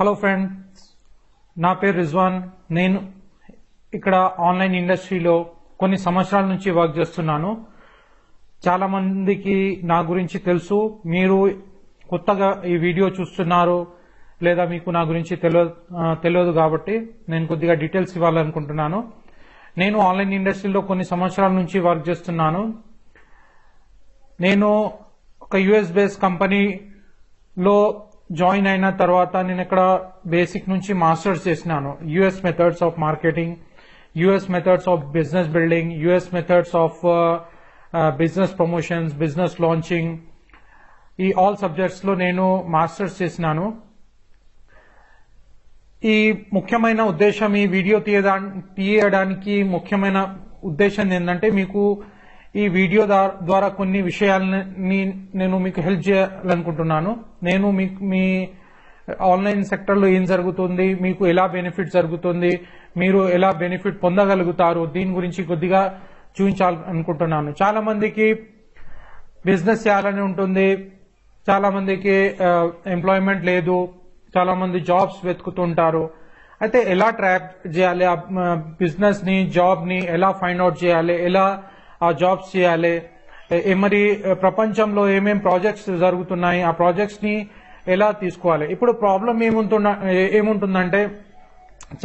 Hello friends, నా పేరు రిజ్వాన్. నేను ఇక్కడ ఆన్లైన్ ఇండస్ట్రీలో కొన్ని సంవత్సరాల నుంచి వర్క్ చేస్తున్నాను. చాలా మందికి నా గురించి తెలుసు. మీరు కొత్తగా ఈ వీడియో చూస్తున్నారు లేదా మీకు నా గురించి తెలియదు కాబట్టి నేను కొద్దిగా డీటెయిల్స్ ఇవ్వాలనుకుంటున్నాను. నేను ఆన్లైన్ ఇండస్ట్రీలో కొన్ని సంవత్సరాల నుంచి వర్క్ చేస్తున్నాను. నేను ఒక యుఎస్ బేస్ కంపెనీలో జాయిన్ అయిన తర్వాత నేను ఇక్కడ బేసిక్ నుంచి మాస్టర్స్ చేసినాను. US methods of marketing, US methods of business building, US methods of business promotions, business launching, ఈ ఆల్ సబ్జెక్ట్స్ లో నేను మాస్టర్స్ చేసినాను. ఈ ముఖ్యమైన ఉద్దేశం, ఈ వీడియో తీయడానికి ముఖ్యమైన ఉద్దేశం ఏంటంటే మీకు ఈ వీడియో ద్వారా కొన్ని విషయాలని నేను మీకు హెల్ప్ చేయాలనుకుంటున్నాను. నేను మీ ఆన్లైన్ సెక్టర్ లో ఏం జరుగుతుంది, మీకు ఎలా బెనిఫిట్ జరుగుతుంది, మీరు ఎలా బెనిఫిట్ పొందగలుగుతారు, దీని గురించి కొద్దిగా చూపించాలనుకుంటున్నాను. చాలా మందికి బిజినెస్ చేయాలని ఉంటుంది, చాలా మందికి ఎంప్లాయ్మెంట్ లేదు, చాలా మంది జాబ్స్ వెతుకుతుంటారు. అయితే ఎలా ట్రాక్ చేయాలి, ఆ బిజినెస్ ని, జాబ్ ని ఎలా ఫైండ్ అవుట్ చేయాలి, ఎలా ఆ జాబ్స్ చేయాలి, మరి ప్రపంచంలో ఏమేం ప్రాజెక్ట్స్ జరుగుతున్నాయి, ఆ ప్రాజెక్ట్స్ ని ఎలా తీసుకోవాలి. ఇప్పుడు ప్రాబ్లం ఏముంటుందంటే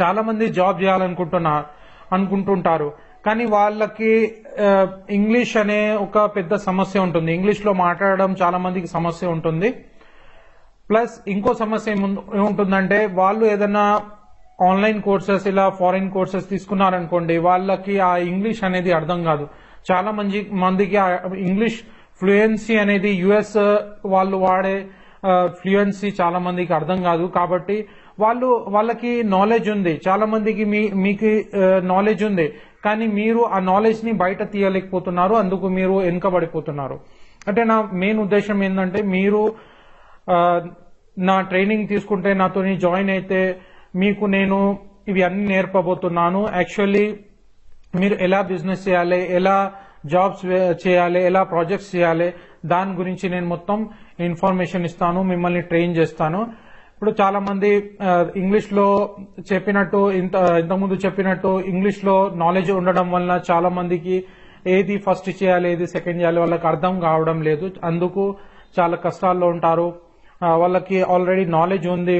చాలా మంది జాబ్ చేయాలనుకుంటుంటారు, కానీ వాళ్ళకి ఇంగ్లీష్ అనే ఒక పెద్ద సమస్య ఉంటుంది. ఇంగ్లీష్ లో మాట్లాడడం చాలా మందికి సమస్య ఉంటుంది. ప్లస్ ఇంకో సమస్య ఏముంటుందంటే వాళ్ళు ఏదైనా ఆన్లైన్ కోర్సెస్, ఇలా ఫారిన్ కోర్సెస్ తీసుకున్నారనుకోండి, వాళ్ళకి ఆ ఇంగ్లీష్ అనేది అర్థం కాదు. చాలా మందికి ఇంగ్లీష్ ఫ్లూయెన్సీ అనేది యుఎస్ వాళ్ళు వాడే ఫ్లూయెన్సీ చాలా మందికి అర్థం కాదు. కాబట్టి వాళ్ళకి నాలెడ్జ్ ఉంది, చాలా మందికి మీకు నాలెడ్జ్ ఉంది, కానీ మీరు ఆ నాలెడ్జ్ ని బయట తీయలేకపోతున్నారు. అందుకు మీరు వెనుకబడిపోతున్నారు. అంటే నా మెయిన్ ఉద్దేశం ఏంటంటే మీరు నా ట్రైనింగ్ తీసుకుంటే, నాతో జాయిన్ అయితే మీకు నేను ఇవి అన్ని నేర్పబోతున్నాను. యాక్చువల్లీ మీరు ఎలా బిజినెస్ చేయాలి, ఎలా జాబ్స్ చేయాలి, ఎలా ప్రాజెక్ట్స్ చేయాలి, దాని గురించి నేను మొత్తం ఇన్ఫర్మేషన్ ఇస్తాను, మిమ్మల్ని ట్రైన్ చేస్తాను. ఇప్పుడు చాలా మంది ఇంగ్లీష్ లో చెప్పినట్టు, ఇంతకుముందు చెప్పినట్టు ఇంగ్లీష్ లో నాలెడ్జ్ ఉండడం వల్ల చాలా మందికి ఏది ఫస్ట్ చేయాలి, ఏది సెకండ్ చేయాలి వాళ్ళకి అర్థం కావడం లేదు. అందుకు చాలా కష్టాల్లో ఉంటారు. వాళ్ళకి ఆల్రెడీ నాలెడ్జ్ ఉంది,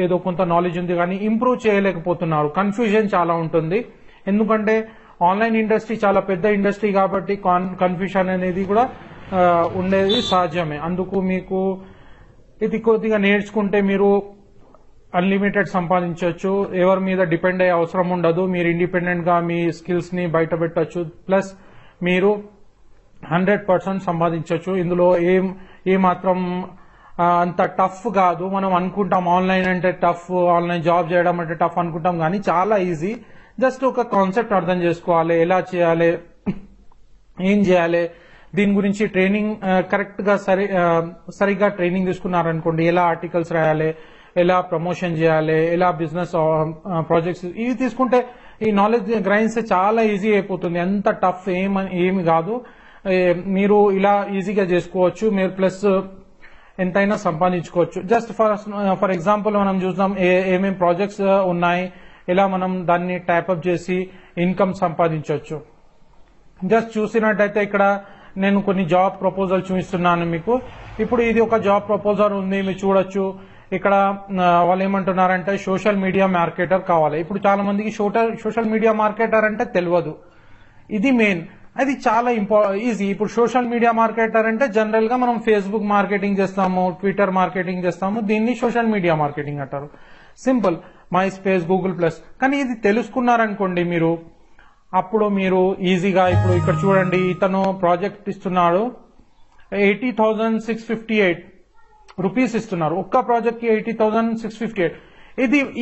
ఏదో కొంత నాలెడ్జ్ ఉంది, కానీ ఇంప్రూవ్ చేయలేకపోతున్నారు. కన్ఫ్యూజన్ చాలా ఉంటుంది. ఎందుకంటే ఆన్లైన్ ఇండస్ట్రీ చాలా పెద్ద ఇండస్ట్రీ కాబట్టి కన్ఫ్యూజన్ అనేది కూడా ఉండేది సహజమే. అందుకు మీకు ఇది కొద్దిగా నేర్చుకుంటే మీరు అన్లిమిటెడ్ సంపాదించవచ్చు. ఎవరి మీద డిపెండ్ అయ్యే అవసరం ఉండదు. మీరు ఇండిపెండెంట్ గా మీ స్కిల్స్ ని బయట పెట్టచ్చు. ప్లస్ మీరు 100% సంపాదించవచ్చు. ఇందులో ఏమాత్రం అంత టఫ్ కాదు. మనం అనుకుంటాం ఆన్లైన్ అంటే టఫ్, ఆన్లైన్ జాబ్ చేయడం అంటే టఫ్ అనుకుంటాం, కానీ చాలా ఈజీ. జస్ట్ ఒక కాన్సెప్ట్ అర్థం చేసుకోవాలి, ఎలా చేయాలి, ఏం చేయాలి, దీని గురించి ట్రైనింగ్ కరెక్ట్ గా సరిగ్గా ట్రైనింగ్ తీసుకున్నారనుకోండి, ఎలా ఆర్టికల్స్ రాయాలి, ఎలా ప్రమోషన్ చేయాలి, ఎలా బిజినెస్ ప్రాజెక్ట్స్, ఇవి తీసుకుంటే ఈ నాలెడ్జ్ గ్రైన్స్ చాలా ఈజీ అయిపోతుంది. ఎంత టఫ్ ఏమి కాదు. మీరు ఇలా ఈజీగా చేసుకోవచ్చు. మీరు ప్లస్ ఎంతైనా సంపాదించుకోవచ్చు. జస్ట్ ఫర్ ఎగ్జాంపుల్ మనం చూద్దాం ఏమేం ప్రాజెక్ట్స్ ఉన్నాయి, ఎలా మనం దాన్ని టైప్అప్ చేసి ఇన్కమ్ సంపాదించవచ్చు. జస్ట్ చూసినట్టయితే ఇక్కడ నేను కొన్ని జాబ్ ప్రపోజల్ చూపిస్తున్నాను మీకు. ఇప్పుడు ఇది ఒక జాబ్ ప్రపోజల్ ఉంది, మీరు చూడొచ్చు. ఇక్కడ వాళ్ళు ఏమంటున్నారంటే సోషల్ మీడియా మార్కెటర్ కావాలి. ఇప్పుడు చాలా మందికి సోషల్ మీడియా మార్కెటర్ అంటే తెలియదు. ఇది మెయిన్, అది చాలా ఈజీ. ఇప్పుడు సోషల్ మీడియా మార్కెటర్ అంటే జనరల్ గా మనం ఫేస్బుక్ మార్కెటింగ్ చేస్తాము, ట్విట్టర్ మార్కెటింగ్ చేస్తాము, దీన్ని సోషల్ మీడియా మార్కెటింగ్ అంటారు. Simple, my space, Google plus. కానీ ఇది తెలుసుకున్నారనుకోండి మీరు, అప్పుడు మీరు ఈజీగా, ఇప్పుడు ఇక్కడ చూడండి, ఇతను ప్రాజెక్ట్ ఇస్తున్నాడు, 80,658 రూపీస్ ఇస్తున్నారు. ఒక్క ప్రాజెక్ట్ కి 80,658.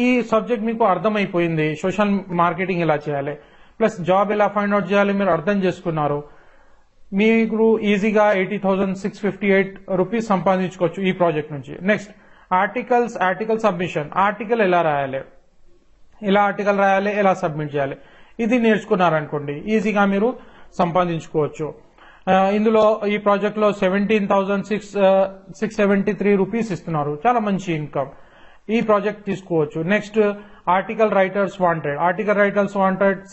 ఈ సబ్జెక్ట్ మీకు అర్థమైపోయింది, సోషల్ మార్కెటింగ్ ఎలా చేయాలి, ప్లస్ జాబ్ ఎలా ఫైండ్ అవుట్ చేయాలి మీరు అర్థం చేసుకున్నారు. మీరు ఈజీగా 80,658 రూపీస్ సంపాదించుకోవచ్చు ఈ ప్రాజెక్ట్ నుంచి. Next article submission. ఆర్టికల్ ఎలా రాయాలి, ఎలా సబ్మిట్ చేయాలి, ఇది నేర్చుకున్నారనుకోండి, ఈజీగా మీరు సంపాదించుకోవచ్చు. ఇందులో ఈ ప్రాజెక్ట్ లో 17,673 రూపీస్ ఇస్తున్నారు. చాలా మంచి ఇన్కమ్. ఈ ప్రాజెక్ట్ తీసుకోవచ్చు. Next article writers wanted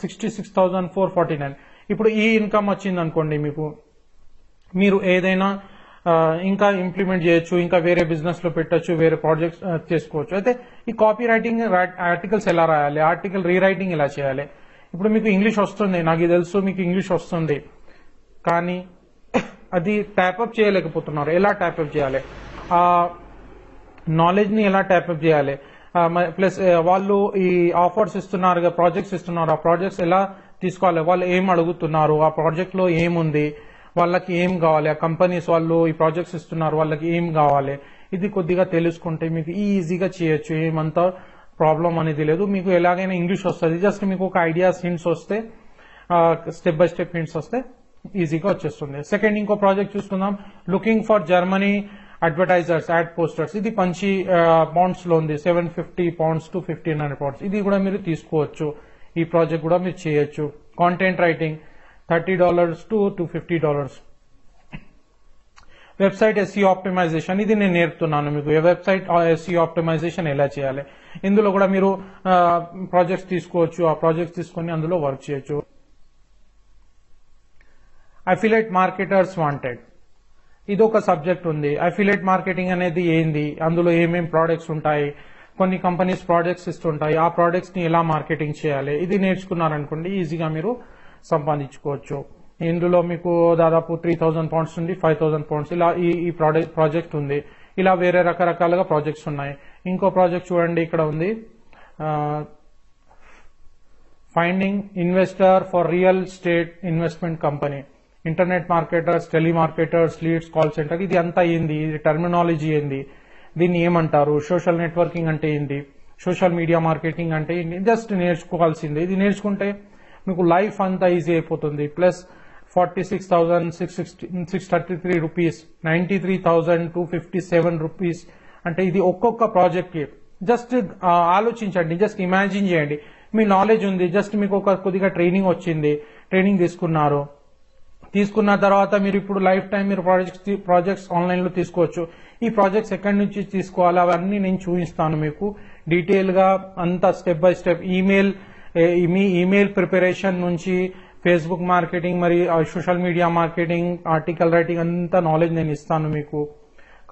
66,449. ఇప్పుడు ఈ ఇన్కమ్ వచ్చింది అనుకోండి, మీరు ఏదైనా ఇంకా ఇంప్లిమెంట్ చేయొచ్చు, ఇంకా వేరే బిజినెస్ లో పెట్టచ్చు, వేరే ప్రాజెక్ట్స్ చేసుకోవచ్చు. అయితే ఈ కాపీ రైటింగ్ ఆర్టికల్స్ ఎలా రాయాలి, ఆర్టికల్ రీరైటింగ్ ఎలా చేయాలి. ఇప్పుడు మీకు ఇంగ్లీష్ వస్తుంది, నాకు తెలుసు మీకు ఇంగ్లీష్ వస్తుంది, కానీ అది ట్యాప్అప్ చేయలేకపోతున్నారు. ఎలా ట్యాప్అప్ చేయాలి, ఆ నాలెడ్జ్ ని ఎలా ట్యాప్అప్ చేయాలి, ప్లస్ వాళ్ళు ఈ ఆఫర్స్ ఇస్తున్నారు, ప్రాజెక్ట్స్ ఇస్తున్నారు, ఆ ప్రాజెక్ట్స్ ఎలా తీసుకోవాలి, వాళ్ళు ఏం అడుగుతున్నారు, ఆ ప్రాజెక్ట్ లో ఏముంది, వాళ్ళకి ఏం కావాలి, ఆ కంపెనీస్ వాళ్ళు ఈ ప్రాజెక్ట్స్ ఇస్తున్నారు, వాళ్ళకి ఏం కావాలి, ఇది కొద్దిగా తెలుసుకుంటే మీకు ఈజీగా చేయొచ్చు. ఏమంతా ప్రాబ్లం అనేది లేదు. మీకు ఎలాగైనా ఇంగ్లీష్ వస్తుంది, జస్ట్ మీకు ఒక ఐడియాస్ హింట్స్ వస్తే, స్టెప్ బై స్టెప్ హింట్స్ వస్తే ఈజీగా వచ్చేస్తుంది. సెకండ్ ఇంకో ప్రాజెక్ట్ చూసుకుందాం. Looking for Germany advertisers add posters. ఇది పంచి పౌండ్స్ లో ఉంది, 750 pounds to 1500 pounds. ఇది కూడా మీరు తీసుకోవచ్చు. ఈ ప్రాజెక్ట్ కూడా మీరు చేయొచ్చు. Content writing $30 to $250. Website SEO optimisation, ఇది నేను నేర్పుతున్నాను మీకు. వెబ్సైట్ SEO ఆప్టిమైజేషన్ ఎలా చేయాలి, ఇందులో కూడా మీరు ప్రాజెక్ట్స్ తీసుకోవచ్చు. ఆ ప్రాజెక్ట్స్ తీసుకొని అందులో వర్క్ చేయొచ్చు. అఫిలియేట్ మార్కెటర్స్ వాంటెడ్, ఇది ఒక సబ్జెక్ట్ ఉంది. అఫిలియేట్ మార్కెటింగ్ అనేది ఏంది, అందులో ఏమేం ప్రోడక్ట్స్ ఉంటాయి, కొన్ని కంపెనీస్ ప్రోడక్ట్స్ ఇస్తుంటాయి, ఆ ప్రోడక్ట్స్ ని ఎలా మార్కెటింగ్ చేయాలి, ఇది నేర్చుకున్నారనుకోండి ఈజీగా మీరు సంపాదించుకోవచ్చు. ఇందులో మీకు దాదాపు 3,000 pounds నుండి 5,000 pounds ఇలా ఈ ప్రాజెక్ట్ ఉంది. ఇలా వేరే రకరకాలుగా ప్రాజెక్ట్స్ ఉన్నాయి. ఇంకో ప్రాజెక్ట్ చూడండి, ఇక్కడ ఉంది, finding investor for real estate investment company. Internet marketers, telemarketers, leads, call centre, ఇది అంతా ఏంది, ఇది టర్మినాలజీ ఏంది, దీన్ని ఏమంటారు, సోషల్ నెట్వర్కింగ్ అంటే ఏంది, సోషల్ మీడియా మార్కెటింగ్ అంటే ఏంటి, జస్ట్ నేర్చుకోవాల్సిందే. ఇది నేర్చుకుంటే మీకు లైఫ్ అంతా ఈజీ అయిపోతుంది. Plus 46,633 rupees, 93,257 rupees. అంటే ఇది ఒక్కొక్క ప్రాజెక్ట్ కి. జస్ట్ ఆలోచించండి, జస్ట్ ఇమాజిన్ చేయండి. మీ నాలెడ్జ్ ఉంది, జస్ట్ మీకు ఒక కొద్దిగా ట్రైనింగ్ వచ్చింది, ట్రైనింగ్ తీసుకున్న తర్వాత మీరు ఇప్పుడు లైఫ్ టైం మీరు ప్రాజెక్ట్స్ ఆన్లైన్ లో తీసుకోవచ్చు. ఈ ప్రాజెక్ట్స్ ఎక్కడి నుంచి తీసుకోవాలి అవన్నీ నేను చూపిస్తాను మీకు డీటెయిల్ గా, అంతా step by step. Me email preparation నుంచి ఫేస్బుక్ మార్కెటింగ్, మరి social media marketing, article writing, అంతా నాలెడ్జ్ నేను ఇస్తాను మీకు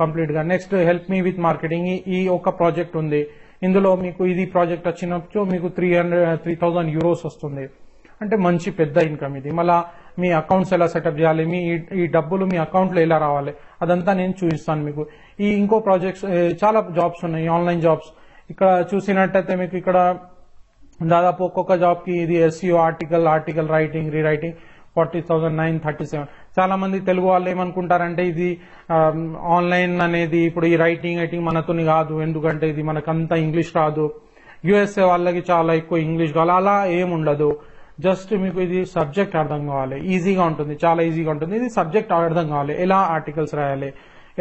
కంప్లీట్ గా. Next help me with marketing, ఈ ఒక ప్రాజెక్ట్ ఉంది. ఇందులో మీకు ఇది ప్రాజెక్ట్ వచ్చినప్పుడు మీకు 3,000 euros వస్తుంది. అంటే మంచి పెద్ద ఇన్కమ్ ఇది. మళ్ళా మీ అకౌంట్స్ ఎలా సెటప్ చేయాలి, ఈ డబ్బులు మీ అకౌంట్ లో ఎలా రావాలి, అదంతా నేను చూపిస్తాను మీకు. ఈ ఇంకో ప్రాజెక్ట్స్ చాలా జాబ్స్ ఉన్నాయి, ఆన్లైన్ జాబ్స్. ఇక్కడ చూసినట్టయితే మీకు ఇక్కడ దాదాపు ఒక్కొక్క జాబ్ కి ఇది SEO ఆర్టికల్ రైటింగ్, రీరైటింగ్ 40,937. చాలా మంది తెలుగు వాళ్ళు ఏమనుకుంటారంటే ఇది ఆన్లైన్ అనేది ఇప్పుడు ఈ రైటింగ్ మనతోని కాదు, ఎందుకంటే ఇది మనకంతా ఇంగ్లీష్ రాదు, USA వాళ్ళకి చాలా ఎక్కువ ఇంగ్లీష్ కావాలి, అలా ఏముండదు. జస్ట్ మీకు ఇది సబ్జెక్ట్ అర్థం కావాలి, ఈజీగా ఉంటుంది, చాలా ఈజీగా ఉంటుంది. ఇది సబ్జెక్ట్ అర్థం కావాలి, ఎలా ఆర్టికల్స్ రాయాలి,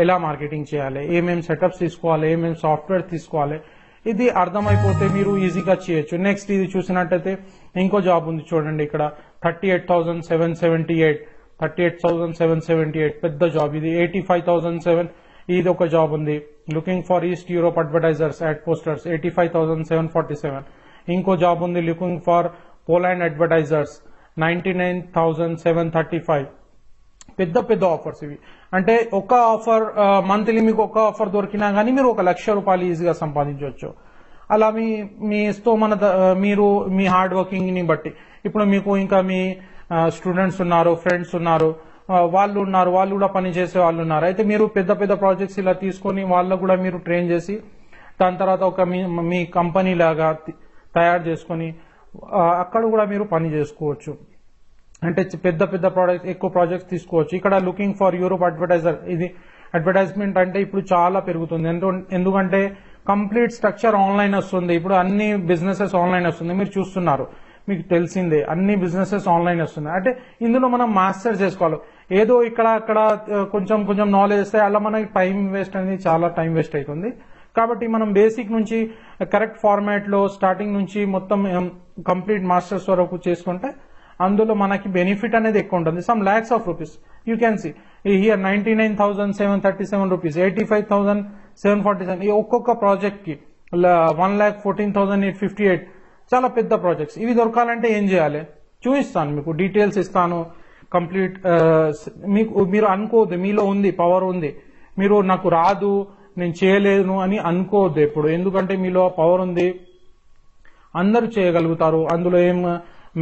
ఎలా మార్కెటింగ్ చేయాలి, ఏమేమి సెటప్స్ తీసుకోవాలి, ఏమేమి సాఫ్ట్వేర్ తీసుకోవాలి, ఇది అర్థమైపోతే మీరు ఈజీగా చేయొచ్చు. నెక్స్ట్ ఇది చూసినట్టయితే ఇంకో జాబ్ ఉంది చూడండి, ఇక్కడ 38,778 పెద్ద జాబ్ ఇది. 85,007 ఇది ఒక జాబ్ ఉంది. Looking for east Europe advertisers add posters 85,747. ఇంకో జాబ్ ఉంది లుకింగ్ ఫర్ పోలాండ్ అడ్వర్టైజర్స్ 99,735. పెద్ద ఆఫర్స్ ఇవి. అంటే ఒక ఆఫర్ మంత్లీ మీకు ఒక ఆఫర్ దొరికినా గానీ మీరు ₹1,00,000 ఈజీగా సంపాదించవచ్చు. అలా మీ మీరు మీ హార్డ్ వర్కింగ్ ని బట్టి. ఇప్పుడు మీకు ఇంకా మీ స్టూడెంట్స్ ఉన్నారు, ఫ్రెండ్స్ ఉన్నారు, వాళ్ళు కూడా పని చేసే వాళ్ళు ఉన్నారు. అయితే మీరు పెద్ద ప్రాజెక్ట్స్ ఇలా తీసుకొని వాళ్ళకు కూడా మీరు ట్రైన్ చేసి దాని తర్వాత ఒక మీ కంపెనీ లాగా తయారు చేసుకొని అక్కడ కూడా మీరు పని చేసుకోవచ్చు. అంటే పెద్ద ప్రాజెక్ట్స్, ఎక్కువ ప్రాజెక్ట్స్ తీసుకోవచ్చు. ఇక్కడ లుకింగ్ ఫర్ యూరోప్ అడ్వర్టైజర్, ఇది అడ్వర్టైజ్మెంట్ అంటే ఇప్పుడు చాలా పెరుగుతుంది. ఎందుకంటే కంప్లీట్ స్ట్రక్చర్ ఆన్లైన్ వస్తుంది. ఇప్పుడు అన్ని బిజినెసెస్ ఆన్లైన్ వస్తుంది, మీరు చూస్తున్నారు, మీకు తెలిసిందే అన్ని బిజినెసెస్ ఆన్లైన్ వస్తుంది. అంటే ఇందులో మనం మాస్టర్ చేసుకోవాలి. ఏదో ఇక్కడ అక్కడ కొంచెం నాలెడ్జ్ వస్తే అలా మనకి టైం వేస్ట్ అనేది, చాలా టైం వేస్ట్ అవుతుంది. కాబట్టి మనం బేసిక్ నుంచి కరెక్ట్ ఫార్మాట్ లో స్టార్టింగ్ నుంచి మొత్తం కంప్లీట్ మాస్టర్స్ వరకు చేసుకుంటే అందులో మనకి బెనిఫిట్ అనేది ఎక్కువ ఉంటుంది. Some lakhs of rupees you can see here 99,737 rupees, 85,747. ఈ ఒక్కొక్క ప్రాజెక్ట్ కి 1,14,858 చాలా పెద్ద ప్రాజెక్ట్స్. ఇవి దొరకాలంటే ఏం చేయాలి చూపిస్తాను, మీకు డీటెయిల్స్ ఇస్తాను కంప్లీట్. మీరు అనుకోవద్దు మీలో ఉంది పవర్ ఉంది, మీరు నాకు రాదు నేను చేయలేను అని అనుకోవద్దు ఎప్పుడు. ఎందుకంటే మీలో పవర్ ఉంది, అందరూ చేయగలుగుతారు. అందులో ఏం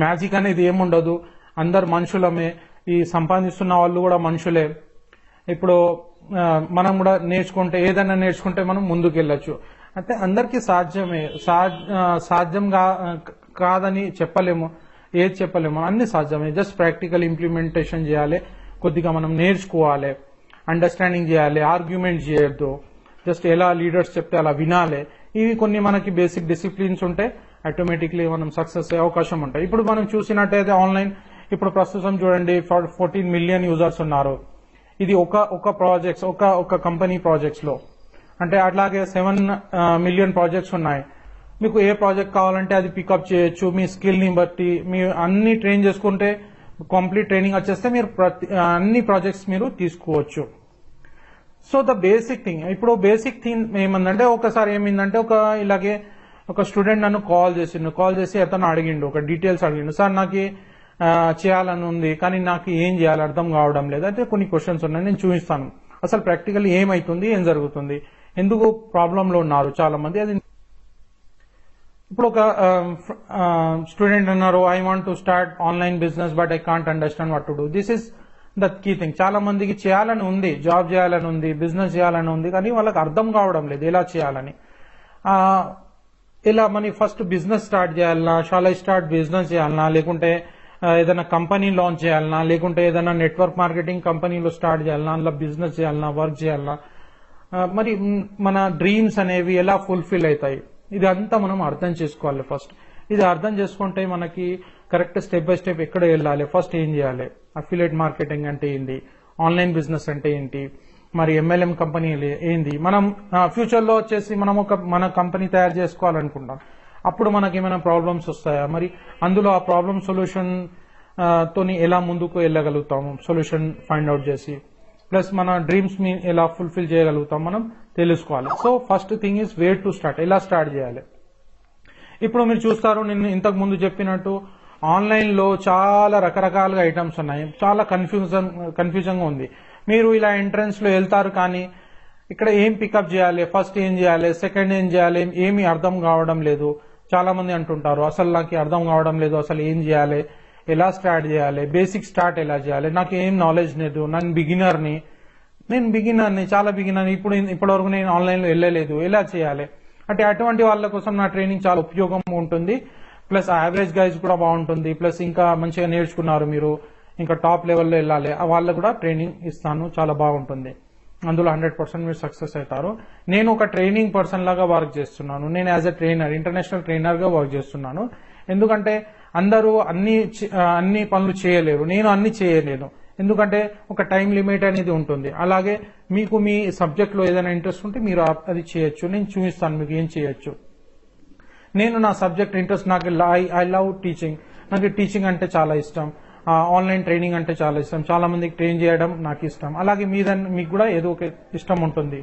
మ్యాజిక్ అనేది ఏముండదు, అందరు మనుషులమే. ఈ సంపాదిస్తున్న వాళ్ళు కూడా మనుషులే. ఇప్పుడు మనం కూడా నేర్చుకుంటే, ఏదైనా నేర్చుకుంటే మనం ముందుకు వెళ్ళొచ్చు. అయితే అందరికీ సాధ్యం కాదని చెప్పలేము, ఏది చెప్పలేము, అన్ని సాధ్యమే. జస్ట్ ప్రాక్టికల్ ఇంప్లిమెంటేషన్ చేయాలి, కొద్దిగా మనం నేర్చుకోవాలి, అండర్స్టాండింగ్ చేయాలి, ఆర్గ్యుమెంట్ చేయొద్దు. జస్ట్ ఎలా లీడర్స్ చెప్తే అలా వినాలి. ఇవి కొన్ని మనకి బేసిక్ డిసిప్లిన్స్ ఉంటే ఆటోమేటిక్లీ మనం సక్సెస్ అయ్యే అవకాశం ఉంటాయి. ఇప్పుడు మనం చూసినట్టయితే ఆన్లైన్ ఇప్పుడు ప్రస్తుతం చూడండి 14 మిలియన్ యూజర్స్ ఉన్నారు. ఇది ఒక ప్రాజెక్ట్స్ ఒక కంపెనీ ప్రాజెక్ట్స్ లో. అంటే అట్లాగే 7 మిలియన్ ప్రాజెక్ట్స్ ఉన్నాయి. మీకు ఏ ప్రాజెక్ట్ కావాలంటే అది పికప్ చేయొచ్చు మీ స్కిల్ ని బట్టి. మీరు అన్ని ట్రైన్ చేసుకుంటే కంప్లీట్ ట్రైనింగ్ వచ్చేస్తే మీరు అన్ని ప్రాజెక్ట్స్ మీరు తీసుకోవచ్చు. సో ద బేసిక్ థింగ్, ఇప్పుడు బేసిక్ థింగ్ ఏమందంటే, ఒకసారి ఏమైందంటే ఇలాగే ఒక స్టూడెంట్ నన్ను కాల్ చేసి అతను అడిగిండు, ఒక డీటెయిల్స్ అడిగిండు. సార్ నాకు చేయాలని ఉంది కానీ నాకు ఏం చేయాలి అర్థం కావడం లేదు. అంటే కొన్ని క్వశ్చన్స్ ఉన్నాయి, నేను చూపిస్తాను అసలు ప్రాక్టికల్ ఏమైతుంది, ఏం జరుగుతుంది, ఎందుకు ప్రాబ్లంలో ఉన్నారు చాలా మంది. అది ఇప్పుడు ఒక స్టూడెంట్ అన్నారు, I want to start online business but I can't understand what to do. This is the key thing. చాలా మందికి చేయాలని ఉంది, జాబ్ చేయాలని ఉంది, బిజినెస్ చేయాలని ఉంది, కానీ వాళ్ళకి అర్థం కావడం లేదు ఎలా చేయాలని. ఇలా మన ఫస్ట్ బిజినెస్ స్టార్ట్ చేయాలన్నా, షాల్ ఐ స్టార్ట్ బిజినెస్ చేయాలన్నా, లేకుంటే ఏదైనా కంపెనీ లాంచ్ చేయాలన్నా, లేకుంటే ఏదైనా నెట్వర్క్ మార్కెటింగ్ కంపెనీలో స్టార్ట్ చేయాలన్నా, అందులో బిజినెస్ చేయాలన్నా, వర్క్ చేయాలన్నా, మరి మన డ్రీమ్స్ అనేవి ఎలా ఫుల్ఫిల్ అవుతాయి, ఇదంతా మనం అర్థం చేసుకోవాలి ఫస్ట్. ఇది అర్థం చేసుకుంటే మనకి కరెక్ట్ స్టెప్ బై స్టెప్ ఎక్కడ వెళ్ళాలి, ఫస్ట్ ఏం చేయాలి, అఫిలియేట్ మార్కెటింగ్ అంటే ఏంటి, ఆన్లైన్ బిజినెస్ అంటే ఏంటి, మరి MLM కంపెనీ ఏంది. మనం ఫ్యూచర్ లో వచ్చేసి మనం మన కంపెనీ తయారు చేసుకోవాలనుకుంటాం, అప్పుడు మనకి ఏమైనా ప్రాబ్లమ్స్ వస్తాయా, మరి అందులో ఆ ప్రాబ్లమ్ సొల్యూషన్ తోని ఎలా ముందుకు వెళ్ళగలుగుతాము, సొల్యూషన్ ఫైండ్ అవుట్ చేసి, ప్లస్ మన డ్రీమ్స్ ని ఎలా ఫుల్ఫిల్ చేయగలుగుతాం మనం తెలుసుకోవాలి. So first thing is where to start, ఎలా స్టార్ట్ చేయాలి. ఇప్పుడు మీరు చూస్తారు, నేను ఇంతకు ముందు చెప్పినట్టు ఆన్లైన్ లో చాలా రకరకాలుగా ఐటమ్స్ ఉన్నాయి, చాలా కన్ఫ్యూజన్ గా ఉంది. మీరు ఇలా ఎంట్రన్స్ లో వెళ్తారు కానీ ఇక్కడ ఏం పికప్ చేయాలి, ఫస్ట్ ఏం చేయాలి, సెకండ్ ఏం చేయాలి, ఏమీ అర్థం కావడం లేదు. చాలా మంది అంటుంటారు, అసలు నాకు అర్థం కావడం లేదు, అసలు ఏం చేయాలి, ఎలా స్టార్ట్ చేయాలి, బేసిక్ స్టార్ట్ ఎలా చేయాలి, నాకు ఏం నాలెడ్జ్ లేదు, నేను బిగినర్ని, చాలా బిగినర్, ఇప్పటివరకు నేను ఆన్లైన్ లో వెళ్ళలేదు, ఎలా చేయాలి అంటే అటువంటి వాళ్ళ కోసం నా ట్రైనింగ్ చాలా ఉపయోగం ఉంటుంది. ప్లస్ యావరేజ్ గైజ్ కూడా బాగుంటుంది, ప్లస్ ఇంకా మంచిగా నేర్చుకున్నారు మీరు, ఇంకా టాప్ లెవెల్లో వెళ్ళాలి, వాళ్ళకు కూడా ట్రైనింగ్ ఇస్తాను, చాలా బాగుంటుంది. అందులో 100% మీరు సక్సెస్ అవుతారు. నేను ఒక ట్రైనింగ్ పర్సన్ లాగా వర్క్ చేస్తున్నాను, నేను as a trainer, international trainer గా వర్క్ చేస్తున్నాను. ఎందుకంటే అందరూ అన్ని పనులు చేయలేరు, నేను అన్ని చేయలేను, ఎందుకంటే ఒక టైం లిమిట్ అనేది ఉంటుంది. అలాగే మీకు మీ సబ్జెక్ట్ లో ఏదైనా ఇంట్రెస్ట్ ఉంటే మీరు అది చేయొచ్చు, నేను చూపిస్తాను మీకు ఏం చేయొచ్చు. నేను నా సబ్జెక్ట్ ఇంట్రెస్ట్, నాకు ఐ లవ్ టీచింగ్, నాకు టీచింగ్ అంటే చాలా ఇష్టం, ఆన్లైన్ ట్రైనింగ్ అంటే చాలా ఇష్టం, చాలా మందికి ట్రైన్ చేయడం నాకు ఇష్టం. అలాగే మీకు కూడా ఏదో ఒక ఇష్టం ఉంటుంది,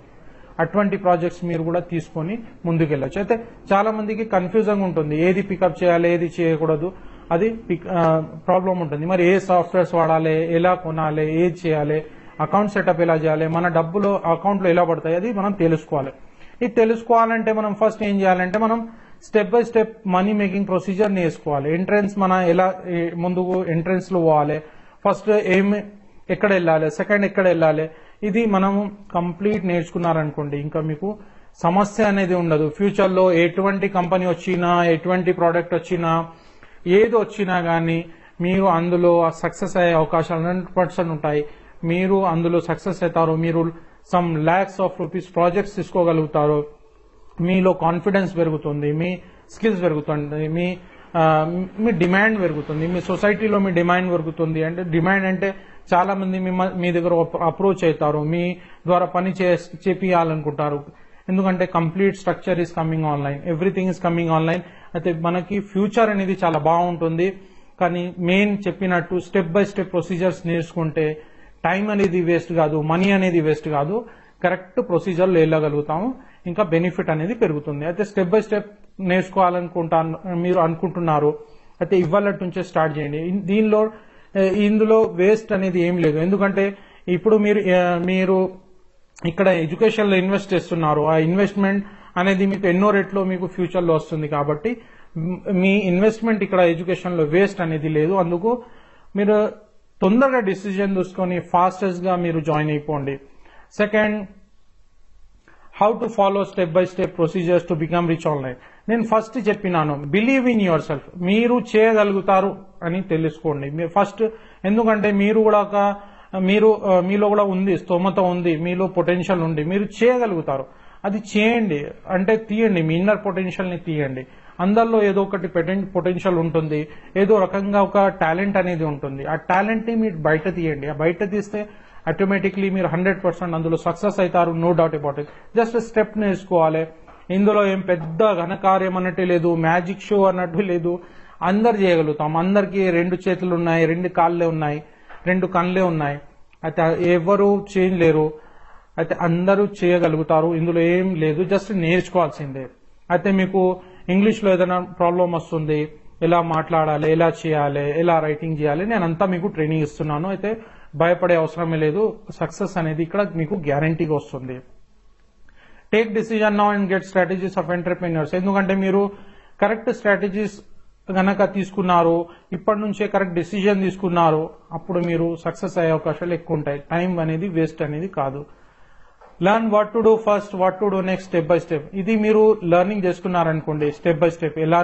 అటువంటి ప్రాజెక్ట్స్ మీరు కూడా తీసుకొని ముందుకెళ్ళచ్చు. అయితే చాలా మందికి కన్ఫ్యూజన్ ఉంటుంది, ఏది పికప్ చేయాలి, ఏది చేయకూడదు, అది ప్రాబ్లం ఉంటుంది. మరి ఏ సాఫ్ట్వేర్స్ వాడాలి, ఎలా కొనాలి, ఏది చేయాలి, అకౌంట్ సెటప్ ఎలా చేయాలి, మన డబ్బులు అకౌంట్ లో ఎలా పడతాయి, అది మనం తెలుసుకోవాలి. ఇది తెలుసుకోవాలంటే మనం ఫస్ట్ ఏం చేయాలంటే, మనం step by step money making procedure నేర్చుకోవాలి. ఎంట్రన్స్ మన ఎలా ముందుకు ఎంట్రన్స్ లో పోవాలి, ఫస్ట్ ఎక్కడ వెళ్ళాలి, సెకండ్ ఎక్కడ వెళ్ళాలి, ఇది మనం కంప్లీట్ నేర్చుకున్నారనుకోండి, ఇంకా మీకు సమస్య అనేది ఉండదు. ఫ్యూచర్ లో ఎటువంటి కంపెనీ వచ్చినా, ఎటువంటి ప్రోడక్ట్ వచ్చినా, ఏది వచ్చినా గానీ మీరు అందులో సక్సెస్ అయ్యే అవకాశాలు 100% ఉంటాయి. మీరు అందులో సక్సెస్ అవుతారు, మీరు some lakhs of rupees projects తీసుకోగలుగుతారు, మీలో కాన్ఫిడెన్స్ పెరుగుతుంది, మీ స్కిల్స్ పెరుగుతుంది, మీ డిమాండ్ పెరుగుతుంది, మీ సొసైటీలో మీ డిమాండ్ పెరుగుతుంది. అంటే డిమాండ్ అంటే చాలా మంది మీ దగ్గర అప్రోచ్ అవుతారు, మీ ద్వారా పని చేపియాలనుకుంటారు. ఎందుకంటే complete structure is coming online, everything is coming online. అయితే మనకి ఫ్యూచర్ అనేది చాలా బాగుంటుంది. కానీ మెయిన్ చెప్పినట్టు స్టెప్ బై స్టెప్ ప్రొసీజర్స్ నేర్చుకుంటే టైం అనేది వేస్ట్ కాదు, మనీ అనేది వేస్ట్ కాదు, కరెక్ట్ ప్రొసీజర్లో వెళ్ళగలుగుతాము. ఇంకా బెనిఫిట్ అనేది పెరుగుతుంది. అయితే స్టెప్ బై స్టెప్ నేర్చుకోవాలనుకుంటాను మీరు అనుకుంటున్నారు, అయితే ఇవాళ నుంచే స్టార్ట్ చేయండి. ఇందులో వేస్ట్ అనేది ఏం లేదు. ఎందుకంటే ఇప్పుడు మీరు ఇక్కడ ఎడ్యుకేషన్ లో ఇన్వెస్ట్ చేస్తున్నారు. ఆ ఇన్వెస్ట్మెంట్ అనేది మీకు ఎన్నో రెట్లో మీకు ఫ్యూచర్ లో వస్తుంది. కాబట్టి మీ ఇన్వెస్ట్మెంట్ ఇక్కడ ఎడ్యుకేషన్ లో వేస్ట్ అనేది లేదు. అందుకు మీరు తొందరగా డిసిజన్ తీసుకొని ఫాస్టెస్ట్ గా మీరు జాయిన్ అయిపోండి. Second, how to follow step by step procedures to become rich online. నేను ఫస్ట్ చెప్పినాను, బిలీవ్ ఇన్ యువర్ సెల్ఫ్. మీరు చేయగలుగుతారు అని తెలుసుకోండి మీరు ఫస్ట్. ఎందుకంటే మీలో కూడా ఉంది, స్తోమత ఉంది, మీలో పొటెన్షియల్ ఉంది, మీరు చేయగలుగుతారు. అది చేయండి. అంటే తీయండి, మీ ఇన్నర్ పొటెన్షియల్ ని తీయండి. అందరిలో ఏదో ఒకటి పొటెన్షియల్ ఉంటుంది, ఏదో రకంగా ఒక టాలెంట్ అనేది ఉంటుంది. ఆ టాలెంట్ ని మీరు బయట తీయండి. ఆ బయట తీస్తే ఆటోమేటిక్లీ మీరు 100% అందులో సక్సెస్ అవుతారు. No doubt about it. Just step నేర్చుకోవాలి. ఇందులో ఏం పెద్ద ఘనకార్యం అన్నట్టు లేదు, మ్యాజిక్ షో అన్నట్టు లేదు. అందరు చేయగలుగుతాం. అందరికి 2 చేతులు ఉన్నాయి, 2 కాళ్ళే ఉన్నాయి, 2 కళ్ళే ఉన్నాయి. అయితే ఎవరు చేయలేరు. అయితే అందరూ చేయగలుగుతారు. ఇందులో ఏం లేదు, జస్ట్ నేర్చుకోవాల్సిందే. అయితే మీకు ఇంగ్లీష్ లో ఏదైనా ప్రాబ్లం వస్తుంది, ఎలా మాట్లాడాలి, ఎలా చేయాలి, ఎలా రైటింగ్ చేయాలి, నేనంతా మీకు ట్రైనింగ్ ఇస్తున్నాను. అయితే భయపడే అవసరమే లేదు. సక్సెస్ అనేది ఇక్కడ మీకు గ్యారంటీగా వస్తుంది. Take decision now and get strategies of entrepreneurs. ఎందుకంటే మీరు కరెక్ట్ స్ట్రాటజీస్ గనక తీసుకున్నారు, ఇప్పటి నుంచే కరెక్ట్ డిసిజన్ తీసుకున్నారు, అప్పుడు మీరు సక్సెస్ అయ్యే అవకాశాలు ఎక్కువ ఉంటాయి. టైం అనేది వేస్ట్ అనేది కాదు. Learn what to do first, what to do next, step by step. ఇది మీరు లర్నింగ్ చేసుకున్నారనుకోండి, స్టెప్ బై స్టెప్ ఎలా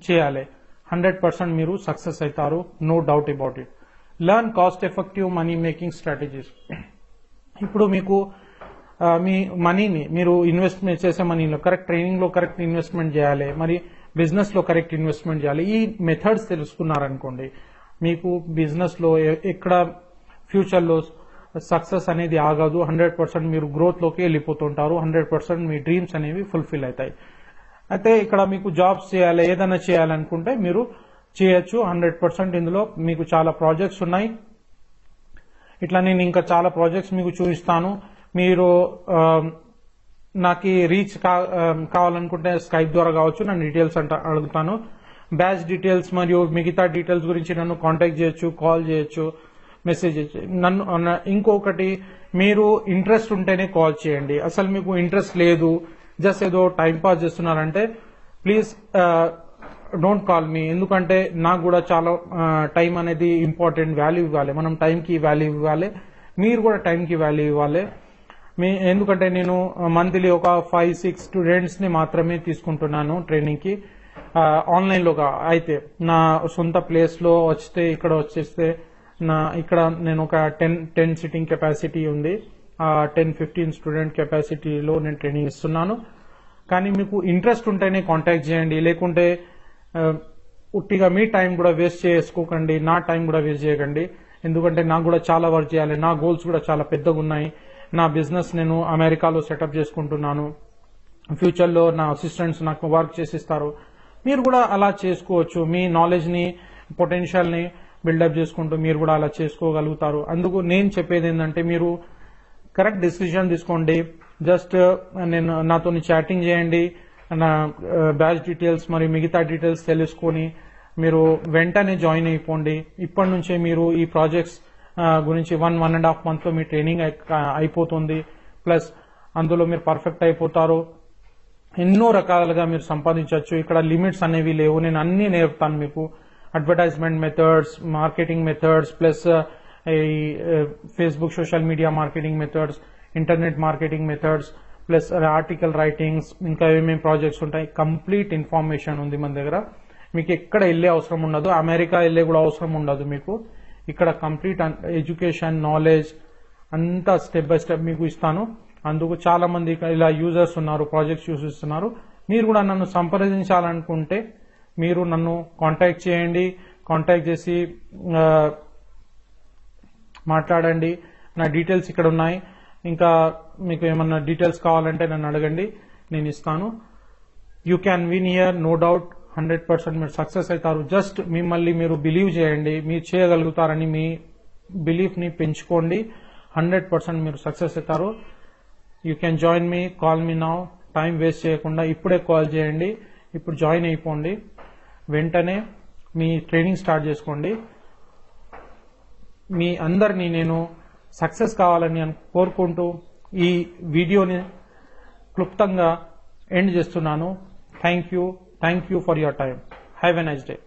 చేయాలి, 100% మీరు సక్సెస్ అవుతారు. No doubt about it. Learn cost effective money making strategies. ఇప్పుడు మీకు మీ మనీని మీరు ఇన్వెస్ట్మెంట్ చేసే మనీలో కరెక్ట్ ట్రైనింగ్ లో కరెక్ట్ ఇన్వెస్ట్మెంట్ చేయాలి, మరి బిజినెస్ లో కరెక్ట్ ఇన్వెస్ట్మెంట్ చేయాలి. ఈ మెథడ్స్ తెలుసుకున్నారనుకోండి, మీకు బిజినెస్ లో ఎక్కడ ఫ్యూచర్ లో సక్సెస్ అనేది ఆగదు. 100% మీరు గ్రోత్ లోకి వెళ్ళిపోతుంటారు. 100% మీ డ్రీమ్స్ అనేవి ఫుల్ఫిల్ అవుతాయి. అయితే ఇక్కడ మీకు జాబ్స్ చేయాలి, ఏదైనా చేయాలనుకుంటే మీరు చేయొచ్చు 100%. ఇందులో మీకు చాలా ప్రాజెక్ట్స్ ఉన్నాయి. ఇట్లా నేను ఇంకా చాలా ప్రాజెక్ట్స్ మీకు చూపిస్తాను. మీరు నాకు రీచ్ కావాలనుకుంటే స్కైప్ ద్వారా కావచ్చు, నన్ను డీటెయిల్స్ అడుగుతాను. బ్యాచ్ డీటెయిల్స్ మరియు మిగతా డీటెయిల్స్ గురించి నన్ను కాంటాక్ట్ చేయొచ్చు, కాల్ చేయొచ్చు, మెసేజ్ చేయొచ్చు. ఇంకొకటి, మీరు ఇంట్రెస్ట్ ఉంటేనే కాల్ చేయండి. అసలు మీకు ఇంట్రెస్ట్ లేదు, జస్ట్ ఏదో టైం పాస్ చేస్తున్నారంటే ప్లీజ్ డోంట్ కాల్ మీ. ఎందుకంటే నాకు కూడా చాలా టైం అనేది ఇంపార్టెంట్, వాల్యూ ఇవ్వాలి. మనం టైంకి వాల్యూ ఇవ్వాలి, మీరు కూడా టైంకి వాల్యూ ఇవ్వాలి. ఎందుకంటే నేను మంత్లీ ఒక 5-6 స్టూడెంట్స్ ని మాత్రమే తీసుకుంటున్నాను ట్రైనింగ్ కి ఆన్లైన్ లోగా. అయితే నా సొంత ప్లేస్ లో ఇక్కడ వచ్చేస్తే ఇక్కడ నేను ఒక 10 సిట్టింగ్ కెపాసిటీ ఉంది. 10-15 స్టూడెంట్ కెపాసిటీలో నేను ట్రైనింగ్ ఇస్తున్నాను. కానీ మీకు ఇంట్రెస్ట్ ఉంటేనే కాంటాక్ట్ చేయండి, లేకుంటే ఉట్టిగా మీ టైం కూడా వేస్ట్ చేసుకోకండి, నా టైం కూడా వేస్ట్ చేయకండి. ఎందుకంటే నాకు కూడా చాలా వర్క్ చేయాలి, నా గోల్స్ కూడా చాలా పెద్దగా ఉన్నాయి. నా బిజినెస్ నేను అమెరికాలో సెటప్ చేసుకుంటున్నాను. ఫ్యూచర్ లో నా అసిస్టెంట్స్ నాకు వర్క్ చేసిస్తారు. మీరు కూడా అలా చేసుకోవచ్చు. మీ నాలెడ్జ్ ని, పొటెన్షియల్ ని బిల్డప్ చేసుకుంటూ మీరు కూడా అలా చేసుకోగలుగుతారు. అందుకు నేను చెప్పేది ఏంటంటే, మీరు కరెక్ట్ డిసిజన్ తీసుకోండి. జస్ట్ నాతో చాటింగ్ చేయండి. నా బ్యాచ్ డీటెయిల్స్ మరియు మిగతా డీటెయిల్స్ తెలుసుకొని మీరు వెంటనే జాయిన్ అయిపోండి. ఇప్పటి నుంచే మీరు ఈ ప్రాజెక్ట్స్ గురించి 1.5 month లో మీ ట్రైనింగ్ అయిపోతుంది. ప్లస్ అందులో మీరు పర్ఫెక్ట్ అయిపోతారు. ఎన్నో రకాలుగా మీరు సంపాదించవచ్చు. ఇక్కడ లిమిట్స్ అనేవి లేవు. నేను అన్ని నేర్పుతాను మీకు. Advertisement methods, marketing methods, plus ఈ Facebook social media marketing methods, internet marketing methods, plus article writings, ఇంకా ఏమేమి ప్రాజెక్ట్స్ ఉంటాయి, కంప్లీట్ ఇన్ఫర్మేషన్ ఉంది మన దగ్గర. మీకు ఎక్కడ వెళ్ళే అవసరం ఉండదు, అమెరికా వెళ్ళే కూడా అవసరం ఉండదు మీకు. ఇక్కడ కంప్లీట్ ఎడ్యుకేషన్, నాలెడ్జ్ అంతా స్టెప్ బై స్టెప్ మీకు ఇస్తాను. అందుకు చాలా మంది ఇలా యూజర్స్ ఉన్నారు, ప్రాజెక్ట్స్ యూజ్ చేస్తున్నారు. మీరు కూడా నన్ను సంప్రదించాలనుకుంటే మీరు నన్ను కాంటాక్ట్ చేయండి. కాంటాక్ట్ చేసి మాట్లాడండి. నా డీటెయిల్స్ ఇక్కడ ఉన్నాయి. ఇంకా మీకు ఏమన్నా డీటెయిల్స్ కావాలంటే నన్ను అడగండి, నేను ఇస్తాను. You can win here, no doubt. 100% మీరు సక్సెస్ అవుతారు. జస్ట్ మిమ్మల్ని మీరు బిలీవ్ చేయండి. మీరు చేయగలుగుతారని మీ బిలీఫ్ ని పెంచుకోండి. 100% మీరు సక్సెస్ అవుతారు. You can join me, call me now. Time waste చేయకుండా ఇప్పుడే కాల్ చేయండి, ఇప్పుడు జాయిన్ అయిపోండి, వెంటనే మీ ట్రైనింగ్ స్టార్ట్ చేసుకోండి. మీ అందరినీ నేను సక్సెస్ కావాలని కోరుకుంటూ ఈ వీడియోని క్లుప్తంగా ఎండ్ చేస్తున్నాను. Thank you for your time. Have a nice day.